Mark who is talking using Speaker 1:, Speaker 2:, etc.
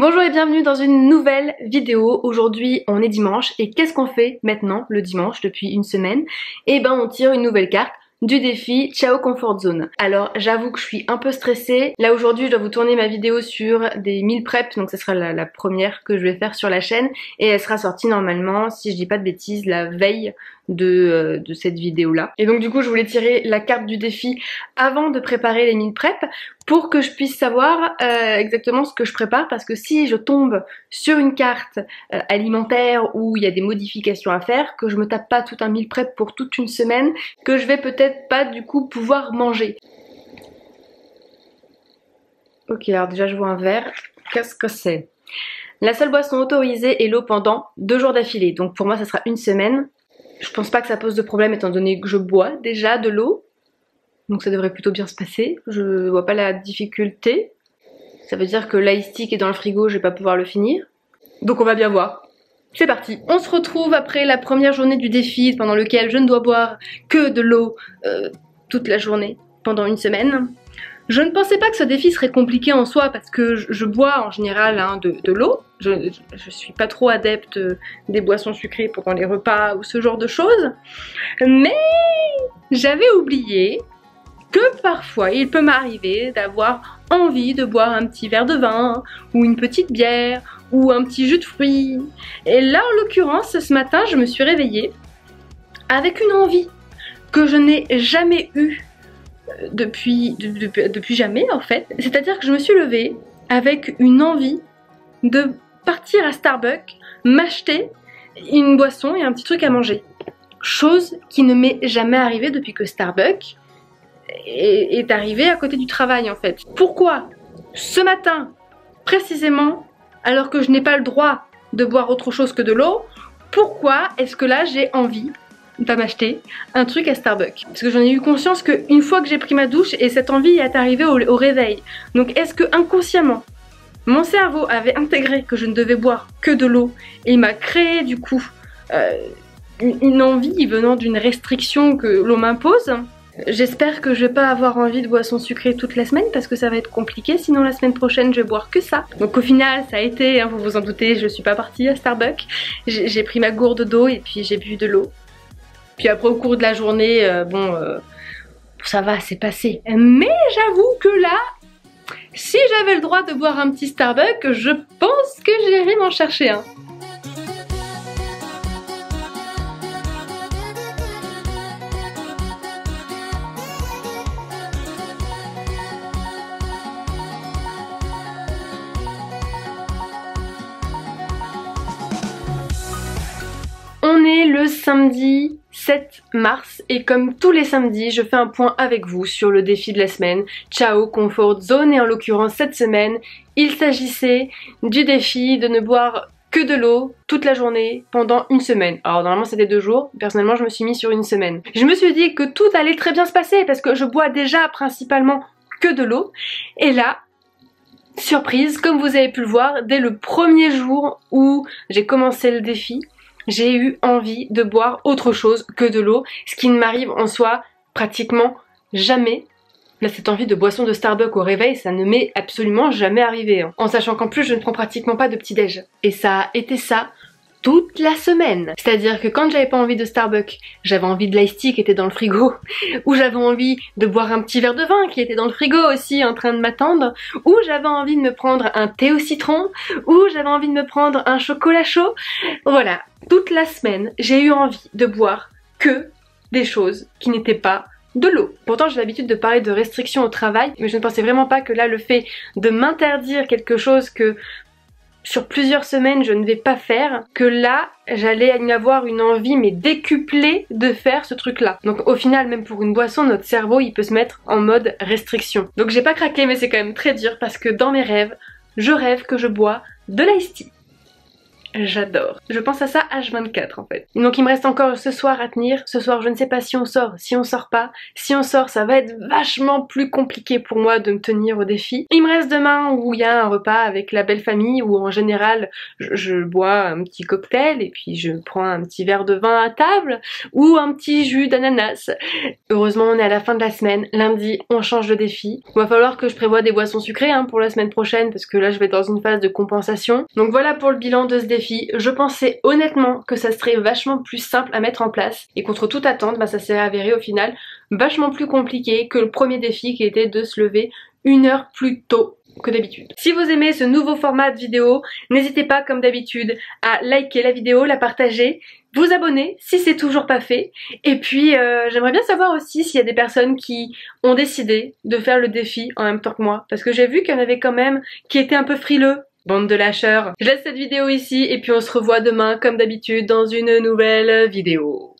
Speaker 1: Bonjour et bienvenue dans une nouvelle vidéo. Aujourd'hui on est dimanche et qu'est-ce qu'on fait maintenant le dimanche depuis une semaine? Eh ben on tire une nouvelle carte du défi Ciao Comfort Zone. Alors j'avoue que je suis un peu stressée. Là aujourd'hui je dois vous tourner ma vidéo sur des meal prep, donc ce sera la première que je vais faire sur la chaîne et elle sera sortie normalement, si je dis pas de bêtises, la veille de cette vidéo là. Et donc du coup je voulais tirer la carte du défi avant de préparer les meal prep pour que je puisse savoir exactement ce que je prépare, parce que si je tombe sur une carte alimentaire où il y a des modifications à faire, que je me tape pas tout un meal prep pour toute une semaine, que je vais peut-être pas du coup pouvoir manger. Ok, alors déjà je vois un verre. Qu'est-ce que c'est? La seule boisson autorisée est l'eau pendant 2 jours d'affilée, donc pour moi ça sera une semaine. Je pense pas que ça pose de problème étant donné que je bois déjà de l'eau. Donc ça devrait plutôt bien se passer. Je vois pas la difficulté. Ça veut dire que l'ice tea qui est dans le frigo, je vais pas pouvoir le finir. Donc on va bien voir. C'est parti. On se retrouve après la première journée du défi pendant lequel je ne dois boire que de l'eau toute la journée pendant une semaine. Je ne pensais pas que ce défi serait compliqué en soi parce que je bois en général de l'eau. Je suis pas trop adepte des boissons sucrées pendant les repas ou ce genre de choses. Mais j'avais oublié que parfois il peut m'arriver d'avoir envie de boire un petit verre de vin ou une petite bière ou un petit jus de fruits. Et là en l'occurrence ce matin je me suis réveillée avec une envie que je n'ai jamais eue depuis jamais en fait. C'est-à-dire que je me suis levée avec une envie de partir à Starbucks, m'acheter une boisson et un petit truc à manger. Chose qui ne m'est jamais arrivée depuis que Starbucks est arrivé à côté du travail en fait. Pourquoi ce matin précisément, alors que je n'ai pas le droit de boire autre chose que de l'eau, pourquoi est-ce que là j'ai envie de m'acheter un truc à Starbucks? Parce que j'en ai eu conscience qu'une fois que j'ai pris ma douche et cette envie est arrivée au réveil. Donc est-ce que inconsciemment mon cerveau avait intégré que je ne devais boire que de l'eau et il m'a créé du coup une envie venant d'une restriction que l'on m'impose? J'espère que je vais pas avoir envie de boissons sucrées toute la semaine parce que ça va être compliqué, sinon la semaine prochaine je vais boire que ça. Donc au final ça a été, vous vous en doutez, je suis pas partie à Starbucks. J'ai pris ma gourde d'eau et puis j'ai bu de l'eau. Puis après au cours de la journée, ça va, c'est passé. Mais j'avoue que là, si j'avais le droit de boire un petit Starbucks, je pense que j'irais m'en chercher un. On est le samedi 7 mars et comme tous les samedis, je fais un point avec vous sur le défi de la semaine Ciao Comfort Zone, et en l'occurrence cette semaine, il s'agissait du défi de ne boire que de l'eau toute la journée pendant une semaine. Alors normalement c'était 2 jours, personnellement je me suis mis sur une semaine. Je me suis dit que tout allait très bien se passer parce que je bois déjà principalement que de l'eau, et là, surprise, comme vous avez pu le voir, dès le premier jour où j'ai commencé le défi, j'ai eu envie de boire autre chose que de l'eau, ce qui ne m'arrive en soi pratiquement jamais. Là, cette envie de boisson de Starbucks au réveil, ça ne m'est absolument jamais arrivé. En sachant qu'en plus, je ne prends pratiquement pas de petit-déj. Et ça a été ça toute la semaine. C'est-à-dire que quand j'avais pas envie de Starbucks, j'avais envie de l'ice tea qui était dans le frigo, ou j'avais envie de boire un petit verre de vin qui était dans le frigo aussi en train de m'attendre, ou j'avais envie de me prendre un thé au citron, ou j'avais envie de me prendre un chocolat chaud. Voilà, toute la semaine, j'ai eu envie de boire que des choses qui n'étaient pas de l'eau. Pourtant j'ai l'habitude de parler de restrictions au travail, mais je ne pensais vraiment pas que là le fait de m'interdire quelque chose que sur plusieurs semaines je ne vais pas faire, que là j'allais y avoir une envie mais décuplée de faire ce truc là. Donc au final, même pour une boisson, notre cerveau il peut se mettre en mode restriction. Donc j'ai pas craqué, mais c'est quand même très dur parce que dans mes rêves, je rêve que je bois de l'ice tea. J'adore. Je pense à ça H24 en fait. Donc il me reste encore ce soir à tenir. Ce soir je ne sais pas si on sort, si on sort pas. Si on sort ça va être vachement plus compliqué pour moi de me tenir au défi. Il me reste demain où il y a un repas avec la belle famille où en général je bois un petit cocktail et puis je prends un petit verre de vin à table ou un petit jus d'ananas. Heureusement on est à la fin de la semaine. Lundi on change de défi. Il va falloir que je prévoie des boissons sucrées pour la semaine prochaine parce que là je vais être dans une phase de compensation. Donc voilà pour le bilan de ce défi. Je pensais honnêtement que ça serait vachement plus simple à mettre en place et contre toute attente, ça s'est avéré au final vachement plus compliqué que le premier défi qui était de se lever 1 heure plus tôt que d'habitude. Si vous aimez ce nouveau format de vidéo, n'hésitez pas comme d'habitude à liker la vidéo, la partager, vous abonner si c'est toujours pas fait et puis j'aimerais bien savoir aussi s'il y a des personnes qui ont décidé de faire le défi en même temps que moi parce que j'ai vu qu'il y en avait quand même qui étaient un peu frileux. Bande de lâcheurs. Je laisse cette vidéo ici et puis on se revoit demain comme d'habitude dans une nouvelle vidéo.